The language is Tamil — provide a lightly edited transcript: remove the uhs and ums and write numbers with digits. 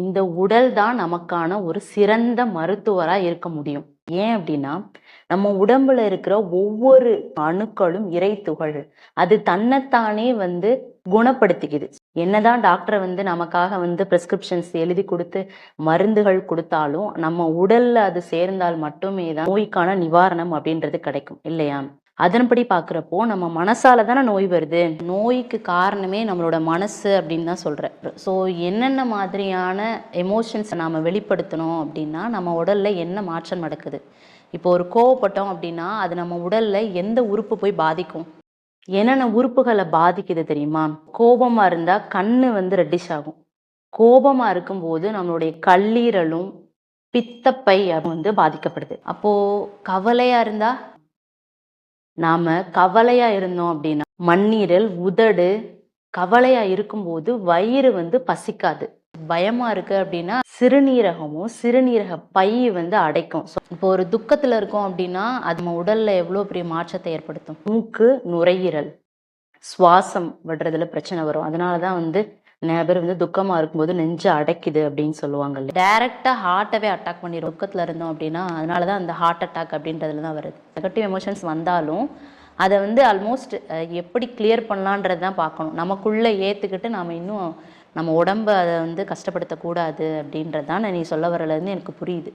இந்த உடல் தான் நமக்கான ஒரு சிறந்த மருத்துவரா இருக்க முடியும். ஏன் அப்படின்னா, நம்ம உடம்புல இருக்கிற ஒவ்வொரு அணுக்களும் இறை துகள்கள். அது தன்னைத்தானே குணப்படுத்திக்குது. என்னதான் டாக்டர் நமக்காக பிரிஸ்கிரிப்ஷன்ஸ் எழுதி குடுத்து மருந்துகள் குடுத்தாலும், நம்ம உடல்ல அது சேர்ந்தால் மட்டுமே தான் நோய்க்கான நிவாரணம் அப்படின்றது கிடைக்கும் இல்லையா? அதன்படி பார்க்குறப்போ நம்ம மனசால தானே நோய் வருது. நோய்க்கு காரணமே நம்மளோட மனசு அப்படின்னு தான் சொல்றேன். ஸோ என்னென்ன மாதிரியான எமோஷன்ஸை நாம வெளிப்படுத்தணும் அப்படின்னா, நம்ம உடல்ல என்ன மாற்றம் நடக்குது? இப்போ ஒரு கோவப்பட்டோம் அப்படின்னா, அது நம்ம உடல்ல எந்த உறுப்பு போய் பாதிக்கும்? என்னென்ன உறுப்புகளை பாதிக்குது தெரியுமா? கோபமா இருந்தா கண்ணு ரெட்டிஷ் ஆகும். கோபமா இருக்கும்போது நம்மளுடைய கல்லீரலும் பித்தப்பை பாதிக்கப்படுது. அப்போ கவலையா இருந்தா நாம கவலையா இருந்தோம் அப்படின்னா மண்ணீரல் உதடு கவலையா இருக்கும்போது வயிறு பசிக்காது. பயமா இருக்கு அப்படின்னா சிறுநீரகமும் சிறுநீரக பை அடைக்கும். இப்போ ஒரு துக்கத்துல இருக்கோம் அப்படின்னா அது நம்ம உடல்ல எவ்வளவு பெரிய மாற்றத்தை ஏற்படுத்தும். மூக்கு நுரையீரல் சுவாசம் விடுறதுல பிரச்சனை வரும். அதனாலதான் நிறைய பேர் துக்கமா இருக்கும்போது நெஞ்சு அடைக்குது அப்படின்னு சொல்லுவாங்க. டைரக்டா ஹார்ட்டவே அட்டாக் பண்ணிடும். துக்கத்துல இருந்தோம் அப்படின்னா அதனாலதான் அந்த ஹார்ட் அட்டாக் அப்படின்றதுல தான் வருது. நெகட்டிவ் எமோஷன்ஸ் வந்தாலும் அதை ஆல்மோஸ்ட் எப்படி கிளியர் பண்ணலான்றது தான் பார்க்கணும். நமக்குள்ள ஏத்துக்கிட்டு நாம இன்னும் நம்ம உடம்ப அதை கஷ்டப்படுத்தக்கூடாது அப்படின்றது தான் நீ சொல்ல வரலன்னு எனக்கு புரியுது.